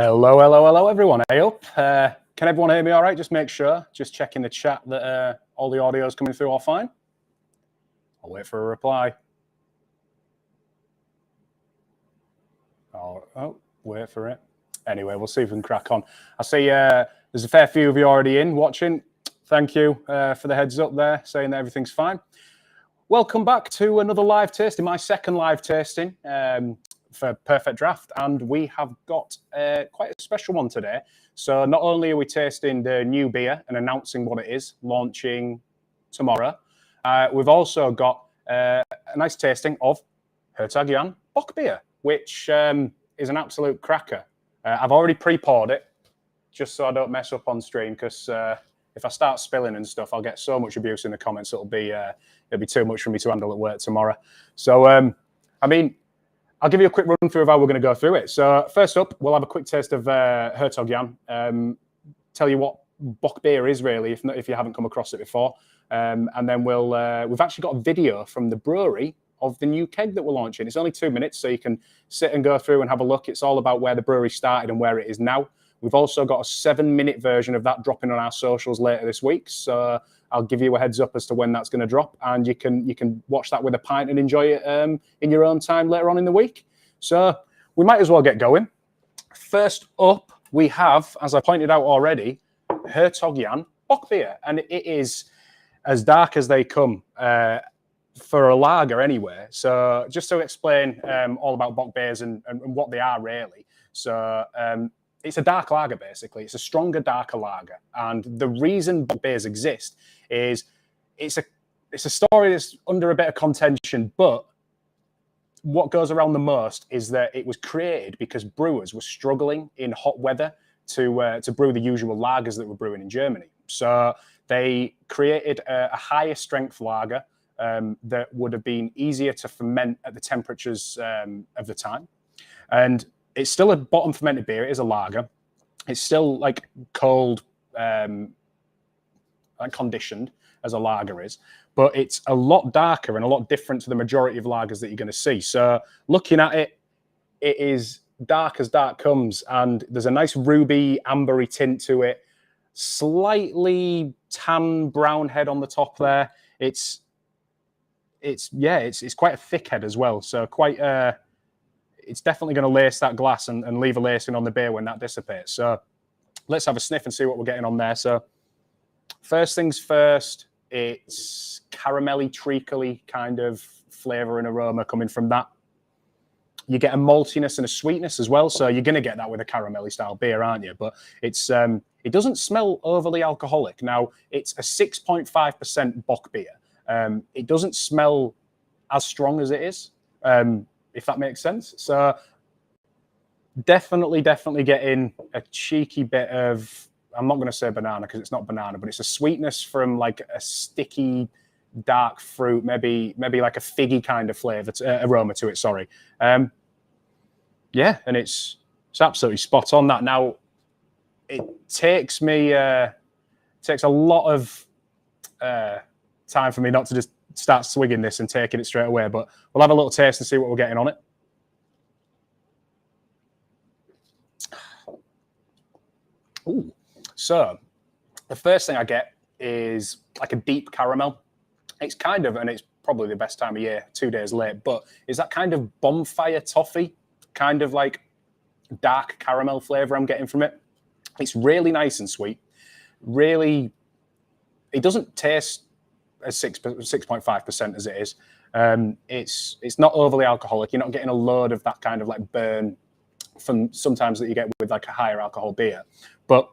Hello, hello, hello, everyone. Hey up. Can everyone hear me all right? Just make sure. Just checking the chat that all the audio is coming through all fine. I'll wait for a reply. Oh, wait for it. Anyway, we'll see if we can crack on. I see there's a fair few of you already in watching. Thank you for the heads up there, saying that everything's fine. Welcome back to another live tasting, my second live tasting for Perfect Draft, and we have got quite a special one today. So not only are we tasting the new beer and announcing what it is, launching tomorrow, we've also got a nice tasting of Hertog Bock beer, which is an absolute cracker. I've already pre-poured it, just so I don't mess up on stream, because if I start spilling and stuff, I'll get so much abuse in the comments, it'll be too much for me to handle at work tomorrow. So, I mean, I'll give you a quick run through of how we're going to go through it. So first up, we'll have a quick taste of Hertog tell you what Bock beer is really, if you haven't come across it before. And then we've actually got a video from the brewery of the new keg that we're launching. It's only 2 minutes, so you can sit and go through and have a look. It's all about where the brewery started and where it is now. We've also got a 7-minute version of that dropping on our socials later this week. So I'll give you a heads up as to when that's going to drop, and you can watch that with a pint and enjoy it in your own time later on in the week. So we might as well get going. First up, we have, as I pointed out already, Hertog Bock beer, and it is as dark as they come for a lager anyway. So just to explain all about Bock beers and what they are really. So it's a dark lager, basically. It's a stronger, darker lager. And the reason Bock beers exist is it's a story that's under a bit of contention, but what goes around the most is that it was created because brewers were struggling in hot weather to brew the usual lagers that were brewing in Germany. So they created a higher strength lager that would have been easier to ferment at the temperatures of the time. And it's still a bottom fermented beer. It is a lager. It's still like cold, like conditioned as a lager is, but it's a lot darker and a lot different to the majority of lagers that you're going to see. So looking at it, it is dark as dark comes, and there's a nice ruby ambery tint to it. Slightly tan brown head on the top there. It's quite a thick head as well. So quite it's definitely going to lace that glass and leave a lacing on the beer when that dissipates. So let's have a sniff and see what we're getting on there. So first things first, it's caramelly, treacly kind of flavour and aroma coming from that. You get a maltiness and a sweetness as well. So you're going to get that with a caramelly style beer, aren't you? But it's it doesn't smell overly alcoholic. Now, it's a 6.5% Bock beer. It doesn't smell as strong as it is, if that makes sense. So definitely getting a cheeky bit of, I'm not going to say banana because it's not banana, but it's a sweetness from like a sticky, dark fruit, maybe like a figgy kind of flavour, aroma to it, sorry. Yeah, and it's absolutely spot on that. Now, it takes me, takes a lot of time for me not to just start swigging this and taking it straight away, but we'll have a little taste and see what we're getting on it. Ooh. So the first thing I get is like a deep caramel. It's kind of, and it's probably the best time of year, 2 days late, but it's that kind of bonfire toffee, kind of like dark caramel flavour I'm getting from it. It's really nice and sweet. Really, it doesn't taste as 6.5% as it is. It's not overly alcoholic. You're not getting a load of that kind of like burn from sometimes that you get with like a higher alcohol beer, but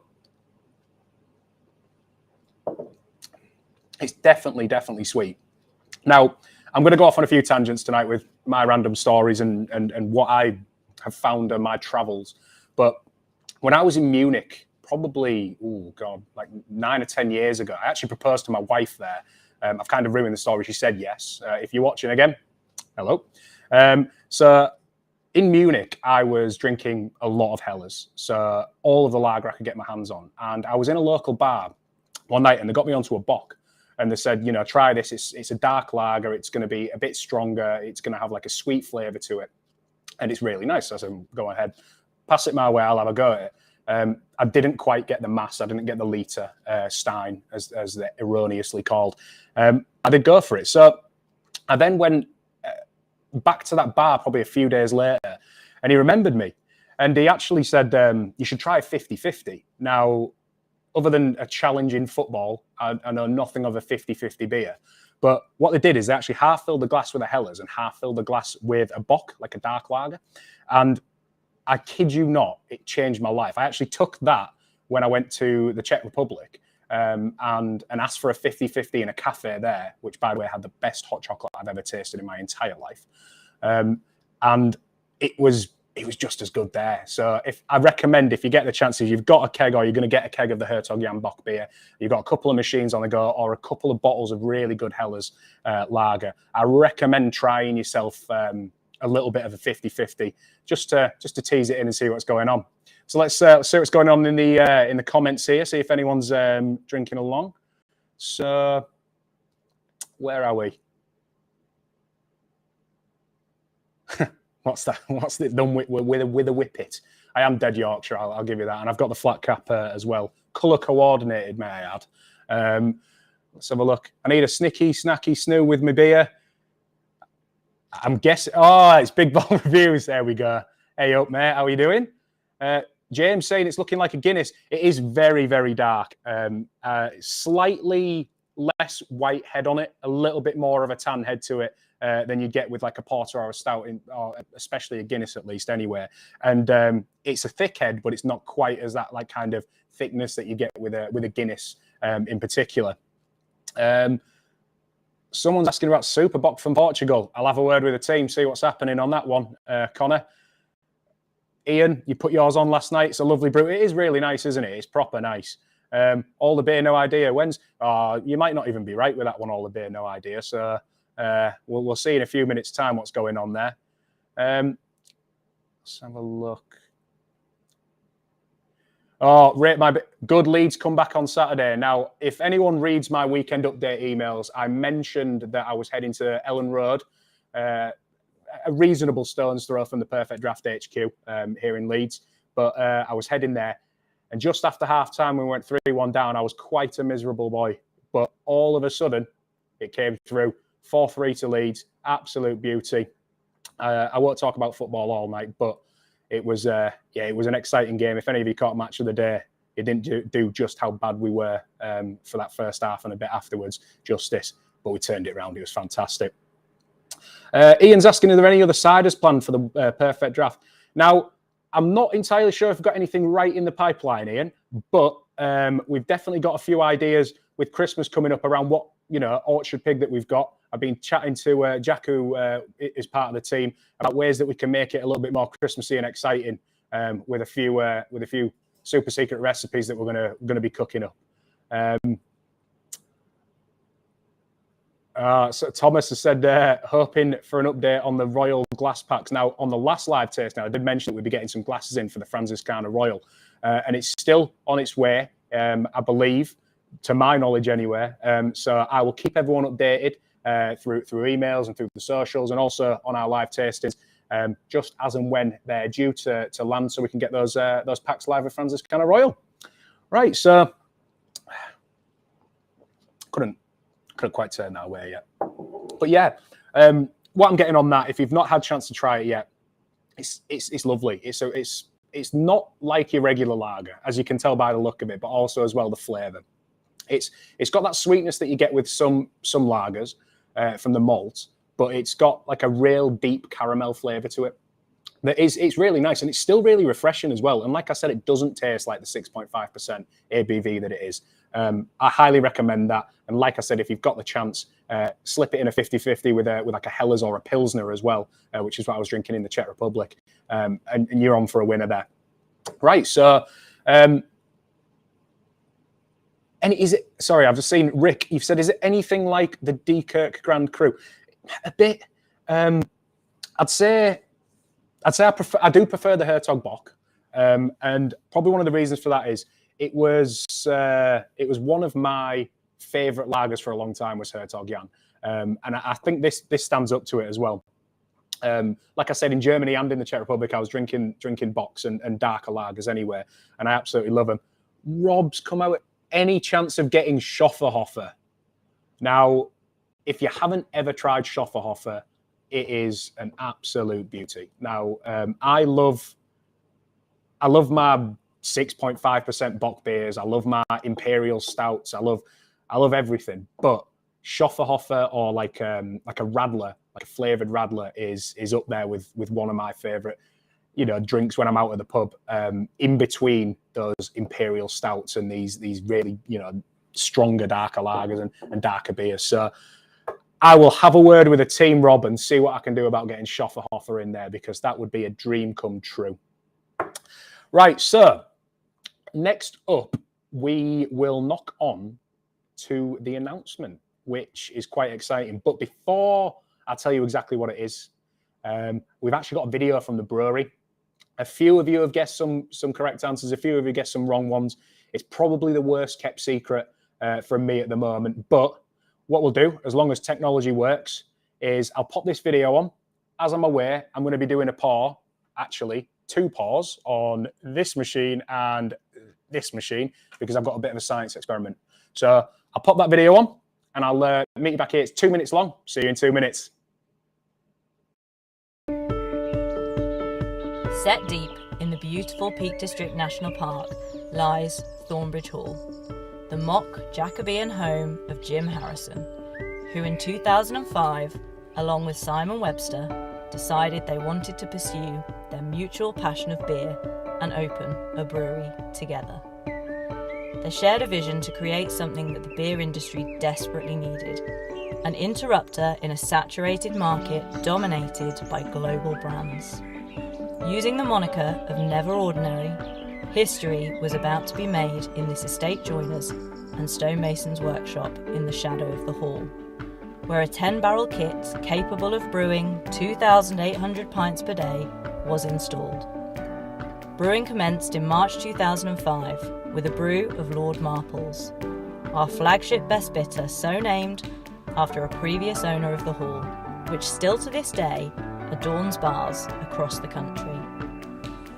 it's definitely sweet. Now, I'm going to go off on a few tangents tonight with my random stories and what I have found on my travels. But when I was in Munich, probably, like 9 or 10 years ago, I actually proposed to my wife there. I've kind of ruined the story. She said yes. If you're watching again, hello. So in Munich, I was drinking a lot of Hellers. So all of the lager I could get my hands on. And I was in a local bar one night and they got me onto a Bock. And they said, you know, try this. It's a dark lager. It's going to be a bit stronger. It's going to have like a sweet flavour to it. And it's really nice. So I said, go ahead. pass it my way, I'll have a go at it. I didn't quite get the mass. I didn't get the litre stein, as they're erroneously called. I did go for it. So I then went back to that bar probably a few days later, and he remembered me. And he actually said, you should try 50-50. Now, other than a challenge in football, I know nothing of a 50-50 beer. But what they did is they actually half filled the glass with a Helles and half filled the glass with a Bock, like a dark lager. And I kid you not, it changed my life. I actually took that when I went to the Czech Republic and asked for a 50-50 in a cafe there, which, by the way, had the best hot chocolate I've ever tasted in my entire life. And it was just as good there. So I recommend, if you get the chance, if you've got a keg or you're going to get a keg of the Hertog Jan Bock beer, you've got a couple of machines on the go or a couple of bottles of really good Helles lager, I recommend trying yourself a little bit of a 50-50 just to tease it in and see what's going on. So let's see what's going on in the comments here, see if anyone's drinking along. So where are we? What's that? What's it done with a whippet? I am dead Yorkshire, I'll give you that. And I've got the flat cap as well. Colour coordinated, may I add. Let's have a look. I need a snicky, snacky snoo with my beer. I'm guessing, it's Big Ball Reviews. There we go. Hey up, mate. How are you doing? James saying it's looking like a Guinness. It is very, very dark. Slightly less white head on it, a little bit more of a tan head to it than you get with like a porter or a stout, or especially a Guinness at least anyway. And it's a thick head, but it's not quite as that like kind of thickness that you get with a Guinness in particular. Someone's asking about Super Bock from Portugal. I'll have a word with the team, see what's happening on that one, Connor. Ian, you put yours on last night. It's a lovely brew. It is really nice, isn't it? It's proper nice. All the beer, no idea. You might not even be right with that one, all the beer, no idea. So we'll see in a few minutes' time what's going on there. Let's have a look. Rate my good Leeds come back on Saturday. Now, if anyone reads my weekend update emails, I mentioned that I was heading to Ellen Road, a reasonable stone's throw from the Perfect Draft HQ here in Leeds. But I was heading there. And just after half-time, we went 3-1 down. I was quite a miserable boy. But all of a sudden, it came through. 4-3 to Leeds. Absolute beauty. I won't talk about football all night, but it was it was an exciting game. If any of you caught Match of the Day, it didn't do just how bad we were for that first half and a bit afterwards justice, but we turned it around. It was fantastic. Ian's asking, are there any other ciders planned for the Perfect Draft? Now, I'm not entirely sure if we've got anything right in the pipeline, Ian, but we've definitely got a few ideas with Christmas coming up around what, Orchard Pig that we've got. I've been chatting to Jack, who is part of the team, about ways that we can make it a little bit more Christmassy and exciting with a few super secret recipes that we're gonna be cooking up. So Thomas has said, hoping for an update on the Royal glass packs. Now, on the last live taste, I did mention that we'd be getting some glasses in for the Franziskaner Royal, and it's still on its way, I believe, to my knowledge anyway. So I will keep everyone updated through emails and through the socials, and also on our live tastings, just as and when they're due to land, so we can get those packs live with Franziskaner Royal. Right, so couldn't quite turn that away yet. But yeah, what I'm getting on that, if you've not had a chance to try it yet, it's lovely. It's not like your regular lager, as you can tell by the look of it, but also as well the flavour. It's got that sweetness that you get with some lagers from the malt, but it's got like a real deep caramel flavour to it. It's really nice, and it's still really refreshing as well. And like I said, it doesn't taste like the 6.5% ABV that it is. I highly recommend that. And like I said, if you've got the chance, slip it in a 50-50 with like a Helles or a Pilsner as well, which is what I was drinking in the Czech Republic. And you're on for a winner there. Right, so... And sorry, I've just seen Rick, you've said, is it anything like the Dekirk Grand Cru? A bit. I'd say I do prefer the Hertog Bock. And probably one of the reasons for that is it was one of my favourite lagers for a long time was Hertog Jan. And I think this stands up to it as well. Like I said, in Germany and in the Czech Republic, I was drinking box and darker lagers anyway, and I absolutely love them. Rob's come out with any chance of getting Schofferhofer. Now, if you haven't ever tried Schofferhofer, it is an absolute beauty. Now, I love my 6.5% Bock beers. I love my Imperial stouts. I love everything. But Schofferhofer or like a Radler, like a flavored Radler, is up there with one of my favorite, drinks when I'm out at the pub. In between those Imperial stouts and these really, stronger, darker lagers and darker beers. So I will have a word with the team, Rob, and see what I can do about getting Schofferhofer in there, because that would be a dream come true. Right, so next up, we will knock on to the announcement, which is quite exciting. But before I tell you exactly what it is, we've actually got a video from the brewery. A few of you have guessed some correct answers. A few of you guessed some wrong ones. It's probably the worst kept secret from me at the moment. But what we'll do, as long as technology works, is I'll pop this video on. As I'm aware, I'm going to be doing a pour, actually, 2 pours on this machine and this machine, because I've got a bit of a science experiment. So I'll pop that video on and I'll meet you back here. It's 2 minutes long. See you in 2 minutes. Set deep in the beautiful Peak District National Park lies Thornbridge Hall, the mock Jacobean home of Jim Harrison, who in 2005, along with Simon Webster, decided they wanted to pursue their mutual passion of beer and open a brewery together. They shared a vision to create something that the beer industry desperately needed, an interrupter in a saturated market dominated by global brands. Using the moniker of Never Ordinary, history was about to be made in this estate joiner's and stonemason's workshop in the shadow of the hall, where a 10-barrel kit capable of brewing 2,800 pints per day was installed. Brewing commenced in March 2005 with a brew of Lord Marple's, our flagship best bitter, so named after a previous owner of the hall, which still to this day adorns bars across the country.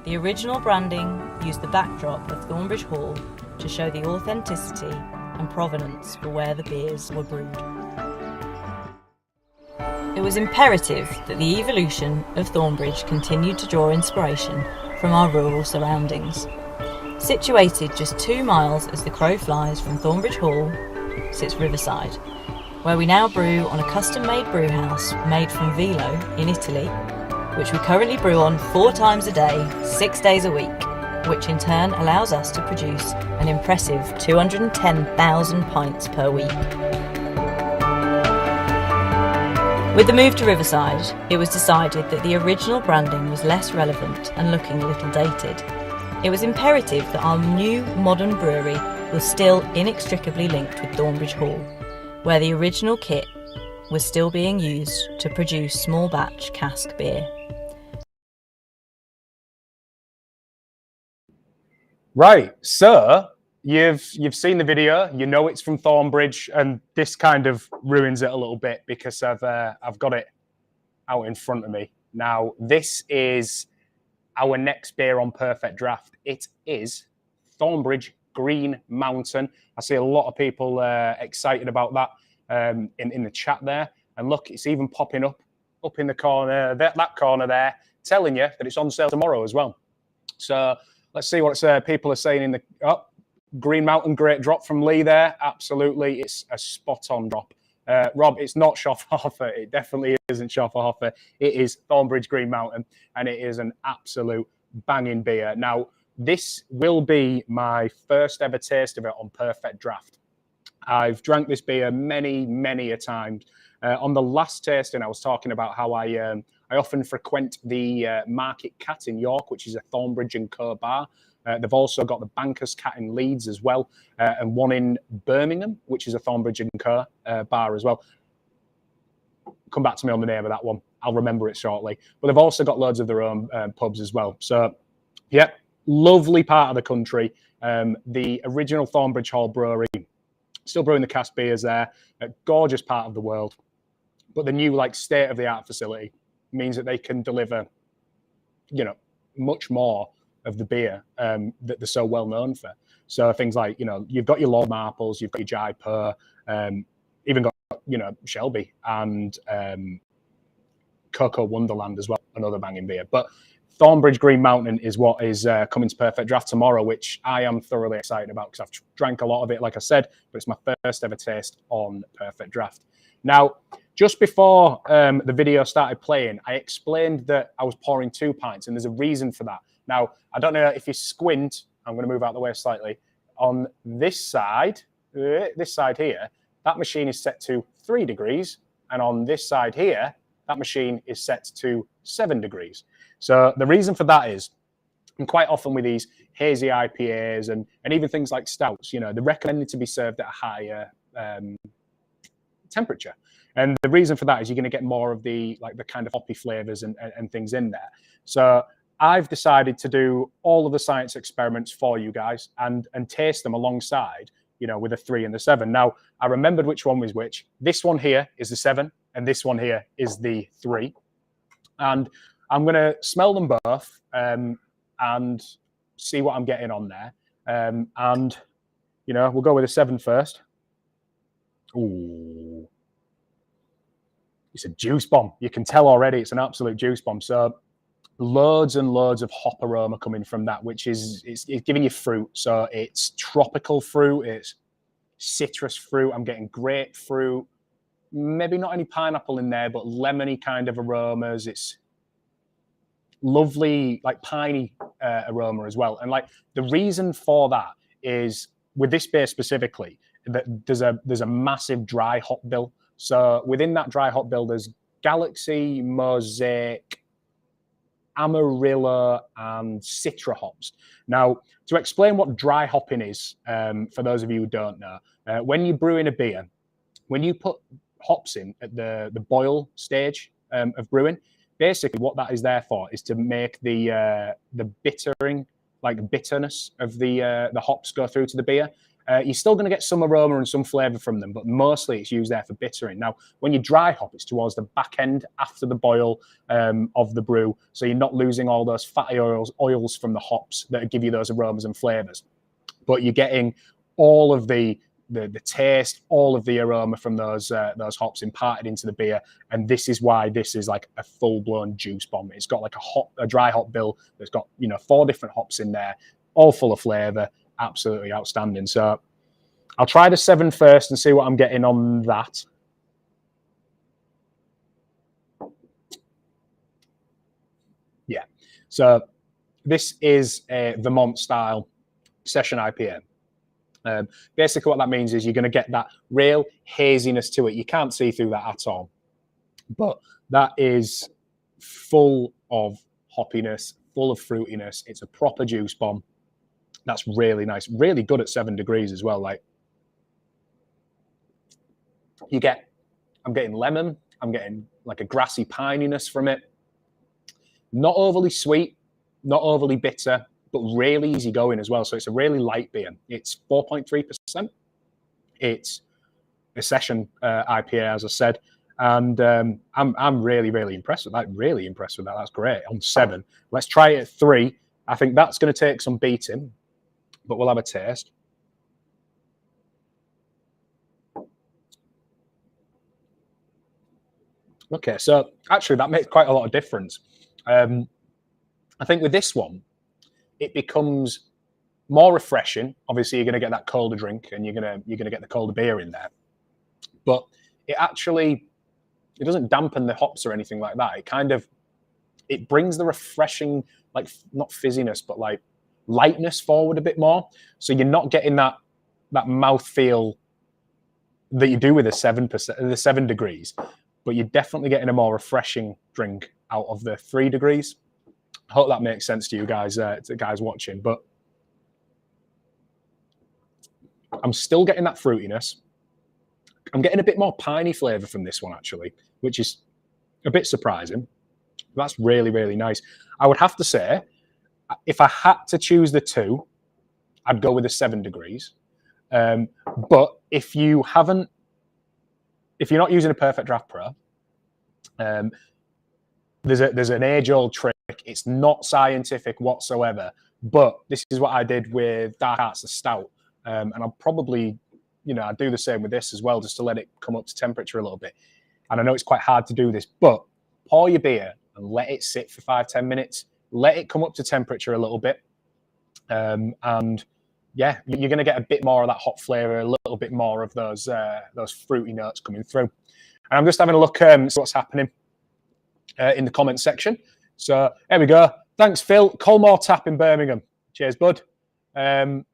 The original branding used the backdrop of Thornbridge Hall to show the authenticity and provenance for where the beers were brewed. It was imperative that the evolution of Thornbridge continued to draw inspiration from our rural surroundings. Situated just 2 miles as the crow flies from Thornbridge Hall sits Riverside, where we now brew on a custom-made brewhouse made from velo in Italy, which we currently brew on 4 times a day, 6 days a week, which in turn allows us to produce an impressive 210,000 pints per week. With the move to Riverside, it was decided that the original branding was less relevant and looking a little dated. It was imperative that our new modern brewery was still inextricably linked with Thornbridge Hall, where the original kit was still being used to produce small batch cask beer. Right, so you've seen the video, you know it's from Thornbridge, and this kind of ruins it a little bit because I've got it out in front of me. Now, this is our next beer on Perfect Draft. It is Thornbridge Green Mountain. I see a lot of people excited about that in the chat there. And look, it's even popping up in the corner, that corner there, telling you that it's on sale tomorrow as well. So let's see what people are saying in the... Green Mountain, great drop from Lee there. Absolutely, it's a spot-on drop. Rob, it's not Schofferhofer. It definitely isn't Schofferhofer. It is Thornbridge Green Mountain, and it is an absolute banging beer. Now, this will be my first ever taste of it on Perfect Draft. I've drank this beer many, many a time. On the last tasting, I was talking about how I often frequent the Market Cat in York, which is a Thornbridge & Co bar. They've also got the Banker's Cat in Leeds as well, and one in Birmingham, which is a Thornbridge & Co bar as well. Come back to me on the name of that one. I'll remember it shortly. But they've also got loads of their own pubs as well. So, yeah, lovely part of the country. The original Thornbridge Hall Brewery, still brewing the cask beers there. A gorgeous part of the world. But the new, state-of-the-art facility. means that they can deliver, you know, much more of the beer that they're so well known for. So things like, you know, you've got your Lord Marples, you've got your Jaipur, even got, you know, Shelby and Cocoa Wonderland as well, another banging beer. But Thornbridge Green Mountain is what is coming to Perfect Draft tomorrow, which I am thoroughly excited about because I've drank a lot of it, like I said, but it's my first ever taste on Perfect Draft. Now, just before the video started playing, I explained that I was pouring 2 pints, and there's a reason for that. Now, I don't know if you squint, I'm going to move out of the way slightly. On this side here, that machine is set to 3 degrees, and on this side here, that machine is set to 7 degrees. So the reason for that is, and quite often with these hazy IPAs and even things like stouts, you know, they're recommended to be served at a higher temperature. And the reason for that is you're going to get more of the kind of hoppy flavors and things in there. So I've decided to do all of the science experiments for you guys and taste them alongside, you know, with a 3 and the 7. Now, I remembered which one was which. This one here is the 7, and this one here is the 3. And I'm going to smell them both and see what I'm getting on there. And, you know, we'll go with the 7 first. Ooh. It's a juice bomb. You can tell already it's an absolute juice bomb. So loads and loads of hop aroma coming from that, which is it's giving you fruit. So it's tropical fruit. It's citrus fruit. I'm getting grapefruit. Maybe not any pineapple in there, but lemony kind of aromas. It's lovely, like piney aroma as well. And like the reason for that is with this beer specifically, that there's a massive dry hop bill. So within that dry hop bill, there's Galaxy, Mosaic, Amarillo, and Citra hops. Now, to explain what dry hopping is, for those of you who don't know, when you're brewing a beer, when you put hops in at the boil stage of brewing, basically what that is there for is to make the bittering, like bitterness of the hops go through to the beer. You're still going to get some aroma and some flavour from them, but mostly it's used there for bittering. Now, when you dry hop, it's towards the back end after the boil of the brew, so you're not losing all those fatty oils from the hops that give you those aromas and flavours. But you're getting all of the taste, all of the aroma from those hops imparted into the beer, and this is why this is like a full-blown juice bomb. It's got like a dry hop bill that's got, you know, 4 different hops in there, all full of flavour. Absolutely outstanding. So I'll try the 7 first and see what I'm getting on that. Yeah. So this is a Vermont style session IPA. Basically what that means is you're going to get that real haziness to it. You can't see through that at all. But that is full of hoppiness, full of fruitiness. It's a proper juice bomb. That's really nice, really good at 7 degrees as well. Like I'm getting lemon, I'm getting like a grassy pininess from it. Not overly sweet, not overly bitter, but really easy going as well. So it's a really light beer. It's 4.3%. It's a session IPA, as I said. And I'm really, really impressed with that. Really impressed with that. That's great. On 7. Let's try it at 3. I think that's going to take some beating, but we'll have a taste. Okay, so actually that makes quite a lot of difference. I think with this one, it becomes more refreshing. Obviously, you're going to get that colder drink, and you're going to get the colder beer in there. But it doesn't dampen the hops or anything like that. It brings the refreshing, like not fizziness, but like lightness forward a bit more. So you're not getting that mouthfeel that you do with the 7 degrees, but you're definitely getting a more refreshing drink out of the 3 degrees. I hope that makes sense to you guys, watching. But I'm still getting that fruitiness. I'm getting a bit more piney flavour from this one, actually, which is a bit surprising. That's really, really nice. I would have to say, if I had to choose the 2, I'd go with the 7 degrees. But if you're not using a Perfect Draft Pro, there's an age-old trick. It's not scientific whatsoever, but this is what I did with Dark Arts, the stout. And I'll probably, I'd do the same with this as well, just to let it come up to temperature a little bit. And I know it's quite hard to do this, but pour your beer and let it sit for 5-10 minutes. Let it come up to temperature a little bit. And yeah, you're going to get a bit more of that hop flavor, a little bit more of those fruity notes coming through. And I'm just having a look, see what's happening in the comments section. So there we go. Thanks, Phil. Colmore Tap in Birmingham. Cheers, bud. Let's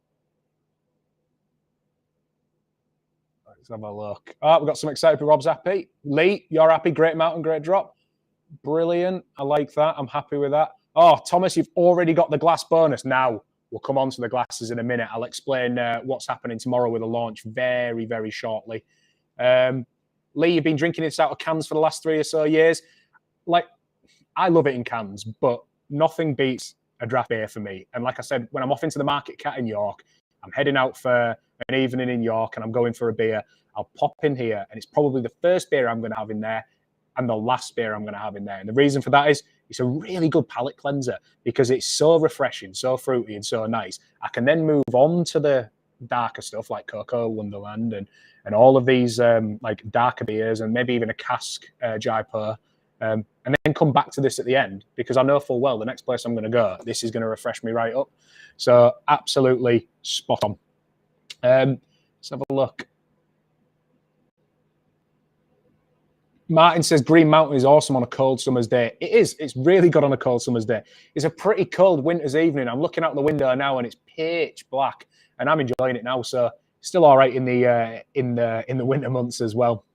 have a look. Oh, we've got some excited people. Rob's happy. Lee, you're happy. Great mountain, great drop. Brilliant. I like that. I'm happy with that. Oh, Thomas, you've already got the glass bonus. Now, we'll come on to the glasses in a minute. I'll explain what's happening tomorrow with the launch very, very shortly. Lee, you've been drinking this out of cans for the last 3 or so years. Like, I love it in cans, but nothing beats a draft beer for me. And like I said, when I'm off into the Market Cat in York, I'm heading out for an evening in York and I'm going for a beer. I'll pop in here and it's probably the first beer I'm going to have in there and the last beer I'm going to have in there. And the reason for that is it's a really good palate cleanser because it's so refreshing, so fruity and so nice. I can then move on to the darker stuff like Cocoa Wonderland and all of these like darker beers and maybe even a cask Jaipur. And then come back to this at the end because I know full well the next place I'm going to go, this is going to refresh me right up. So absolutely spot on. Let's have a look. Martin says Green Mountain is awesome on a cold summer's day. It is. It's really good on a cold summer's day. It's a pretty cold winter's evening. I'm looking out the window now and it's pitch black and I'm enjoying it now. So still all right in the winter months as well.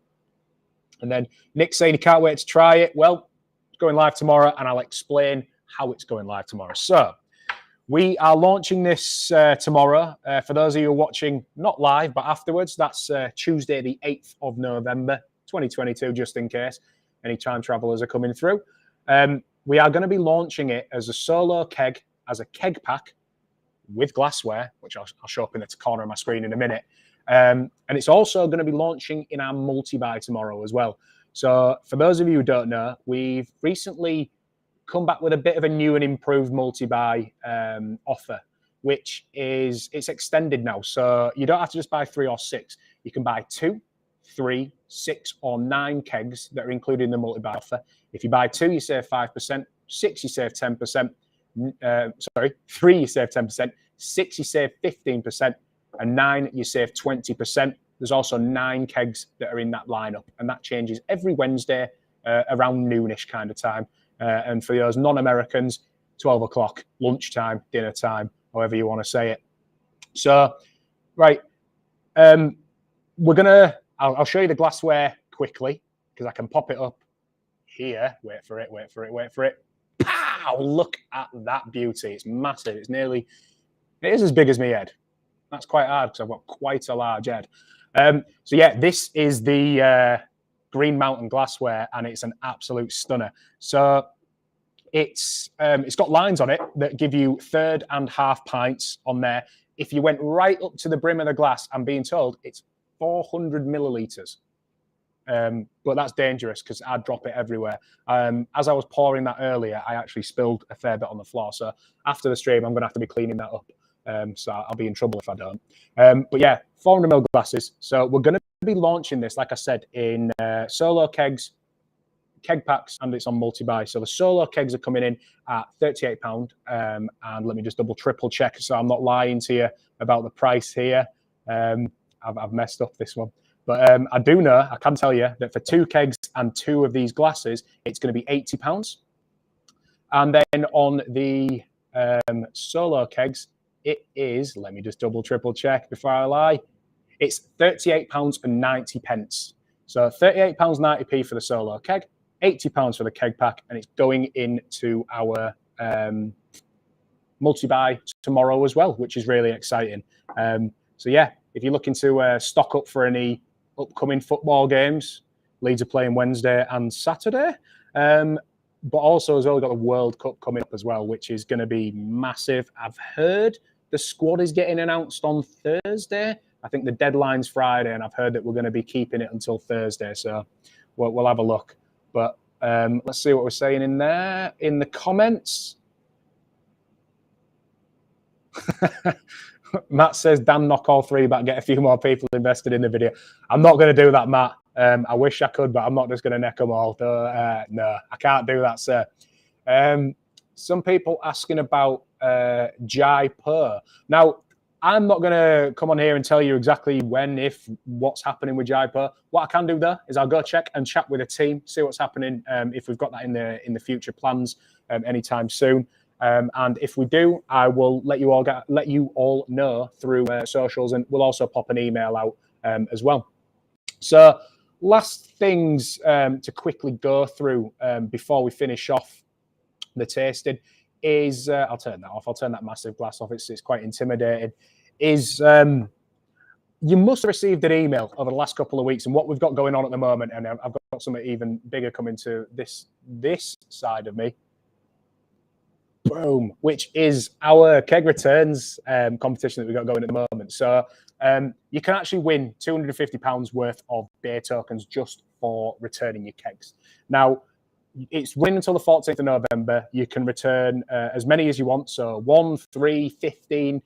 And then Nick saying he can't wait to try it. Well, it's going live tomorrow and I'll explain how it's going live tomorrow. So we are launching this tomorrow. For those of you watching not live, but afterwards, that's Tuesday, the 8th of November, 2022, just in case any time travelers are coming through. We are going to be launching it as a solo keg, as a keg pack with glassware, which I'll show up in the corner of my screen in a minute. And it's also going to be launching in our multi-buy tomorrow as well. So for those of you who don't know, we've recently come back with a bit of a new and improved multi-buy offer, which is, it's extended now. So you don't have to just buy 3 or 6. You can buy 2, 3, 6 or 9 kegs that are included in the multi-buy offer. If you buy 2, you save 5%, 6, you save 10%, 3, you save 10%, 6, you save 15%, and 9, you save 20%. There's also 9 kegs that are in that lineup, and that changes every Wednesday around noonish kind of time. And for those non-Americans, 12 o'clock, lunchtime, dinner time, however you want to say it. So, right, I'll show you the glassware quickly because I can pop it up here. Wait for it. Pow! Look at that beauty. It's massive. It is as big as my head. That's quite hard because I've got quite a large head. So yeah, this is the Green Mountain glassware, and it's an absolute stunner. So it's got lines on it that give you third and half pints on there. If you went right up to the brim of the glass, I'm being told it's 400 milliliters. But that's dangerous because I'd drop it everywhere. As I was pouring that earlier, I actually spilled a fair bit on the floor. So after the stream, I'm going to have to be cleaning that up. So I'll be in trouble if I don't. But yeah, 400 ml glasses. So we're going to be launching this, like I said, in solo kegs, keg packs, and it's on multi-buy. So the solo kegs are coming in at £38. And let me just triple check so I'm not lying to you about the price here. I've messed up this one. But I do know, I can tell you that for 2 kegs and 2 of these glasses, it's going to be £80. And then on the solo kegs, it is, let me just triple check before I lie, it's £38.90. So £38.90 for the solo keg, £80 for the keg pack, and it's going into our multi-buy tomorrow as well, which is really exciting. So yeah, if you're looking to stock up for any upcoming football games, Leeds are playing Wednesday and Saturday. But also as well, we've got the World Cup coming up as well, which is going to be massive. I've heard the squad is getting announced on Thursday. I think the deadline's Friday, and I've heard that we're going to be keeping it until Thursday. So we'll have a look. But Let's see what we're saying in there in the comments. Matt says, damn, knock all three back, get a few more people invested in the video. I'm not going to do that, Matt. I wish I could, but I'm not just going to neck them all. No, I can't do that, sir. Some people asking about Jai Per. Now, I'm not going to come on here and tell you exactly when, if, what's happening with Jai Per. What I can do there is I'll go check and chat with the team, see what's happening, if we've got that in the future plans anytime soon. And if we do, I will let you all know through socials, and we'll also pop an email out as well. So, last things to quickly go through before we finish off the tasting is I'll turn that off. I'll turn that massive glass off. It's quite intimidating. Is you must have received an email over the last couple of weeks, and what we've got going on at the moment, and I've got something even bigger coming to this side of me. Boom, which is our keg returns competition that we've got going at the moment. So you can actually win £250 worth of beer tokens just for returning your kegs. Now, it's win until the 14th of November. You can return as many as you want. So 1, 3, 15.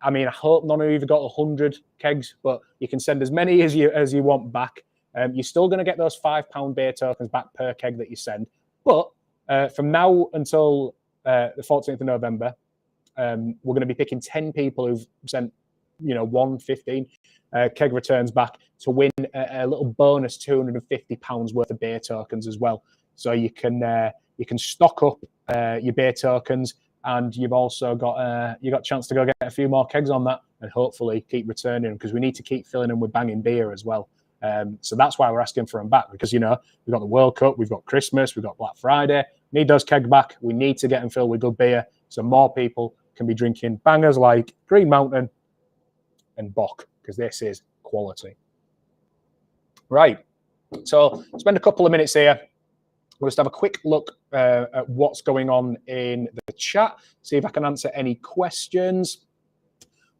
I mean, I hope none of you have got 100 kegs, but you can send as many as you want back. You're still going to get those £5 beer tokens back per keg that you send. But from now until the 14th of November, we're going to be picking 10 people who've sent, 15 keg returns back to win a little bonus £250 worth of beer tokens as well. So you can stock up your beer tokens, and you've also got a chance to go get a few more kegs on that, and hopefully keep returning them, because we need to keep filling them with banging beer as well. So that's why we're asking for them back, because we've got the World Cup, we've got Christmas, we've got Black Friday. Need those kegs back. We need to get them filled with good beer, so more people can be drinking bangers like Green Mountain and Bock, because this is quality. Right. So spend a couple of minutes here. We'll just have a quick look at what's going on in the chat. See if I can answer any questions.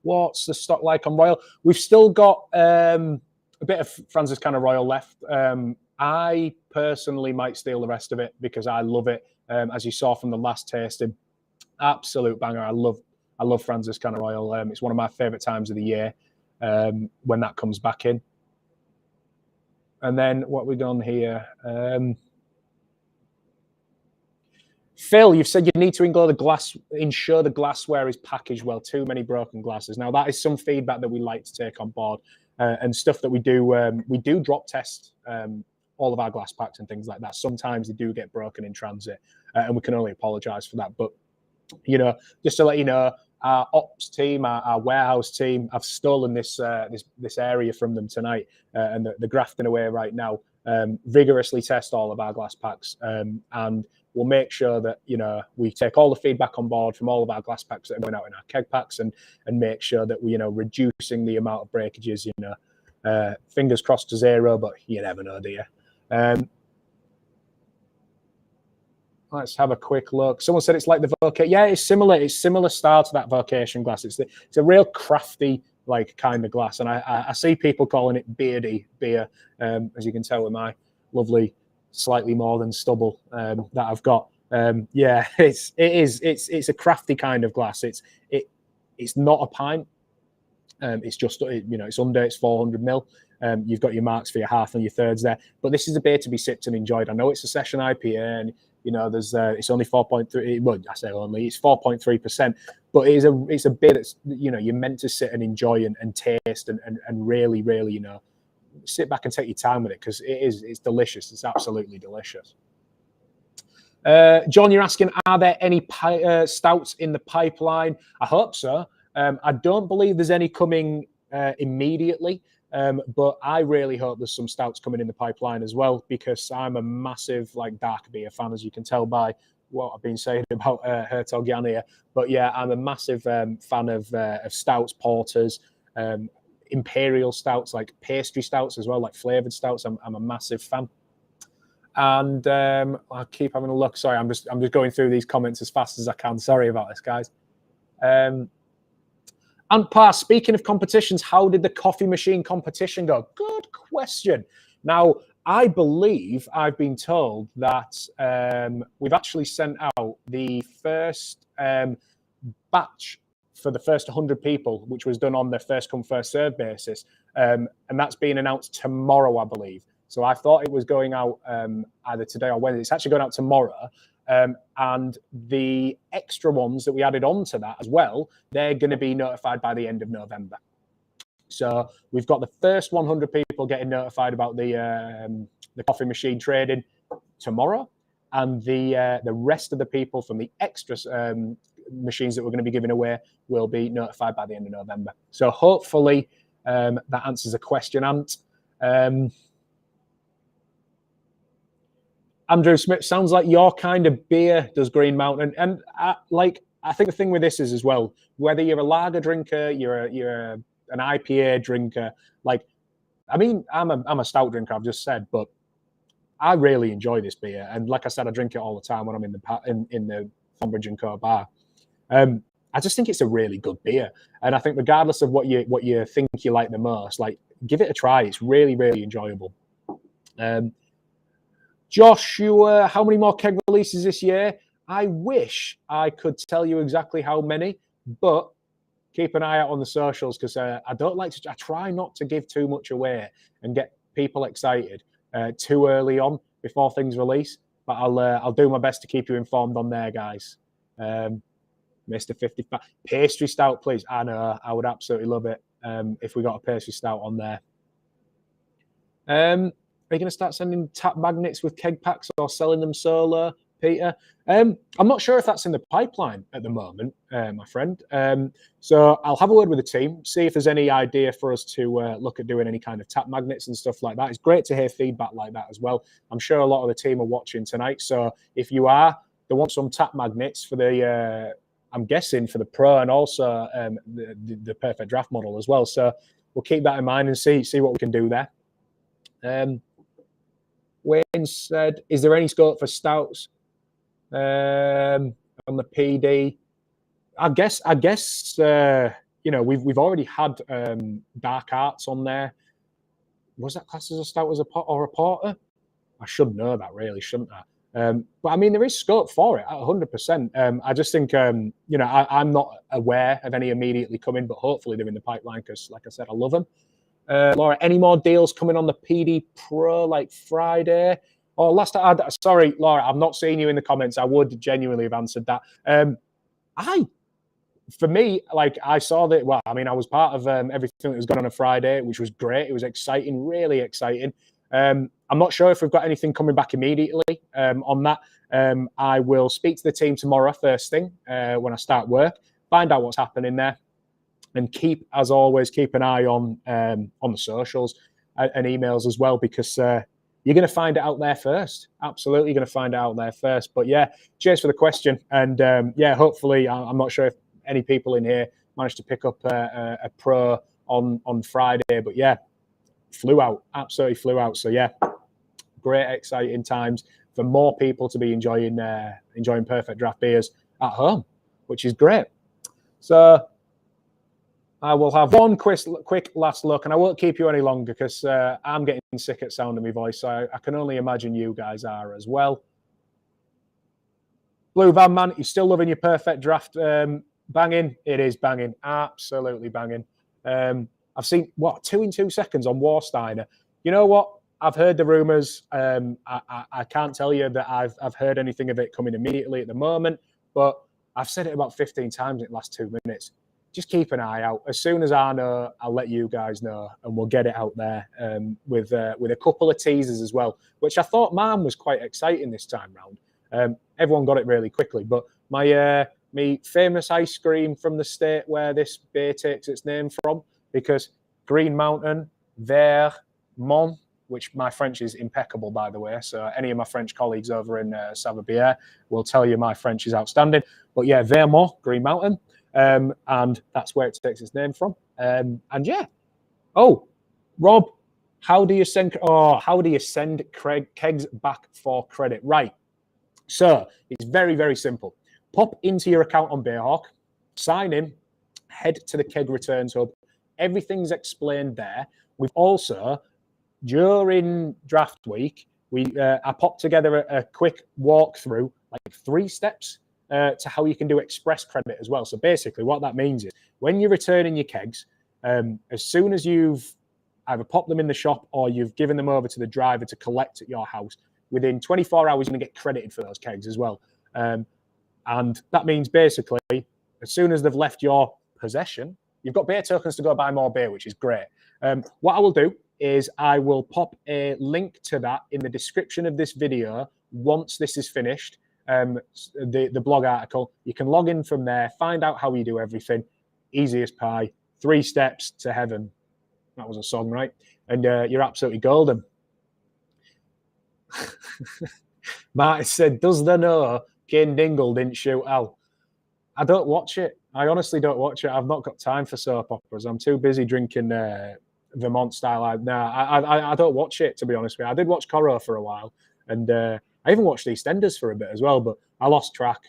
What's the stock like on Royal? We've still got a bit of Francis Cannon Royal left. I personally might steal the rest of it because I love it. As you saw from the last tasting, absolute banger. I love Francis Cannon Royal. It's one of my favourite times of the year when that comes back in. And then what we've done here. Phil, you've said you need to ensure the glassware is packaged well. Too many broken glasses. Now, that is some feedback that we like to take on board and stuff that we do. We do drop test all of our glass packs and things like that. Sometimes they do get broken in transit, and we can only apologise for that. But, just to let you know, our ops team, our warehouse team, I've stolen this area from them tonight, and they're grafting away right now. Vigorously test all of our glass packs, and we'll make sure that we take all the feedback on board from all of our glass packs that are going out in our keg packs, and make sure that we reducing the amount of breakages. Fingers crossed to zero, but you never know, do you? Let's have a quick look. Someone said it's like the vocation. Yeah, it's similar. It's similar style to that vocation glass. It's a real crafty kind of glass, and I see people calling it beardy beer, as you can tell with my lovely, slightly more than stubble that I've got. Yeah, it's a crafty kind of glass. It's not a pint. It's just it's under. It's 400 ml. You've got your marks for your half and your thirds there, but this is a beer to be sipped and enjoyed. I know it's a session IPA, and there's it's only 4.3. Well, I say only, it's 4.3%, but it's a beer that's you're meant to sit and enjoy and taste and really sit back and take your time with it, because it's delicious. It's absolutely delicious. John, you're asking, are there any stouts in the pipeline? I hope so. I don't believe there's any coming immediately, but I really hope there's some stouts coming in the pipeline as well, because I'm a massive dark beer fan, as you can tell by what I've been saying about Hertog Jan here. But yeah, I'm a massive fan of stouts, porters, imperial stouts, like pastry stouts as well, like flavoured stouts. I'm a massive fan. And I'll keep having a look. Sorry, I'm just going through these comments as fast as I can. Sorry about this, guys. Antpar, speaking of competitions, how did the coffee machine competition go? Good question. Now, I believe I've been told that we've actually sent out the first batch for the first 100 people, which was done on the first come, first serve basis. And that's being announced tomorrow, I believe. So I thought it was going out either today or Wednesday. It's actually going out tomorrow. And the extra ones that we added on to that as well, they're going to be notified by the end of November. So we've got the first 100 people getting notified about the coffee machine trading tomorrow, and the rest of the people from the extra machines that we're going to be giving away will be notified by the end of November. So hopefully that answers the question, Ant. Andrew Smith, sounds like your kind of beer does Green Mountain. And I think the thing with this is as well, whether you're a lager drinker, you're an IPA drinker, I'm a stout drinker, I've just said, but I really enjoy this beer. And like I said, I drink it all the time when I'm in the Thornbridge & Co bar. I just think it's a really good beer. And I think regardless of what you think you like the most, give it a try. It's really, really enjoyable. Joshua, how many more keg releases this year? I wish I could tell you exactly how many, but keep an eye out on the socials, because I try not to give too much away and get people excited too early on before things release. But I'll do my best to keep you informed on there, guys. Mr. 55 pastry stout, please. I know, I would absolutely love it if we got a pastry stout on there. Are you going to start sending tap magnets with keg packs or selling them solo, Peter? I'm not sure if that's in the pipeline at the moment, my friend. So I'll have a word with the team, see if there's any idea for us to look at doing any kind of tap magnets and stuff like that. It's great to hear feedback like that as well. I'm sure a lot of the team are watching tonight. So if you are, they want some tap magnets for the, I'm guessing for the Pro and also the Perfect Draft model as well. So we'll keep that in mind and see what we can do there. Wayne said, is there any scope for stouts on the PD? I guess we've already had dark arts on there. Was that classed as a stout as a pot or a porter? I should know that, really, shouldn't I? But I mean, there is scope for it, 100%. I just think, I'm not aware of any immediately coming, but hopefully they're in the pipeline because, like I said, I love them. Laura, any more deals coming on the PD Pro like Friday? Oh, sorry, Laura, I've not seen you in the comments. I would genuinely have answered that. For me, I saw that. Well, I mean, I was part of everything that was going on Friday, which was great. It was exciting, really exciting. I'm not sure if we've got anything coming back immediately on that. I will speak to the team tomorrow, first thing, when I start work, find out what's happening there. And as always, keep an eye on the socials and emails as well, because you're going to find it out there first. Absolutely going to find it out there first. But yeah, cheers for the question. And hopefully, I'm not sure if any people in here managed to pick up a Pro on Friday. But yeah, absolutely flew out. So yeah, great, exciting times for more people to be enjoying Perfect Draft beers at home, which is great. So I will have one quick last look, and I won't keep you any longer because I'm getting sick at sound of my voice. So I can only imagine you guys are as well. Blue Van Man, you're still loving your Perfect Draft banging? It is banging, absolutely banging. I've seen 2 in 2 seconds on Warsteiner. You know what? I've heard the rumours. I can't tell you that I've heard anything of it coming immediately at the moment, but I've said it about 15 times in the last 2 minutes. Just keep an eye out. As soon as I know, I'll let you guys know, and we'll get it out there with a couple of teasers as well, which I thought mine was quite exciting this time round. Everyone got it really quickly, but my famous ice cream from the state where this beer takes its name from, because Green Mountain, Vermont, which my French is impeccable, by the way. So any of my French colleagues over in Savoie will tell you my French is outstanding. But yeah, Vermont, Green Mountain. And that's where it takes its name from. And yeah. Oh, Rob, how do you send kegs back for credit? Right. So it's very, very simple. Pop into your account on Beerhawk, sign in, head to the Keg Returns Hub. Everything's explained there. We've also during draft week, I popped together a quick walkthrough, like 3 steps to how you can do express credit as well. So basically what that means is when you're returning your kegs, as soon as you've either popped them in the shop or you've given them over to the driver to collect at your house, within 24 hours, you're going to get credited for those kegs as well. And that means basically, as soon as they've left your possession, you've got beer tokens to go buy more beer, which is great. What I will do is I will pop a link to that in the description of this video once this is finished, the blog article. You can log in from there, find out how you do everything. Easy as pie. 3 steps to heaven. That was a song, right? And you're absolutely golden. Marty said, does the know Kane Dingle didn't shoot Al? I don't watch it. I honestly don't watch it. I've not got time for soap operas. I'm too busy drinking Vermont style. I don't watch it, to be honest with you. I did watch Corro for a while, and I even watched EastEnders for a bit as well, but I lost track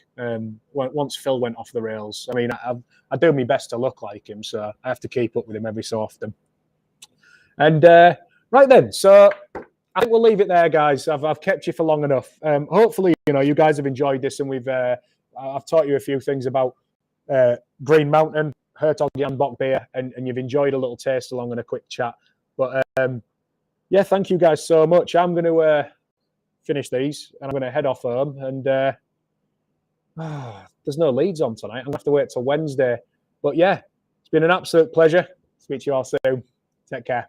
once Phil went off the rails. I mean, I do my best to look like him, so I have to keep up with him every so often. And right then, so I think we'll leave it there, guys. I've kept you for long enough. Hopefully, you guys have enjoyed this, and I've taught you a few things about Green Mountain, Hertog Jan Bock beer, and you've enjoyed a little taste along and a quick chat. But yeah, thank you guys so much. I'm going to finish these, and I'm going to head off home. And there's no leads on tonight. I'm going to have to wait till Wednesday. But yeah, it's been an absolute pleasure. Speak to you all soon. Take care.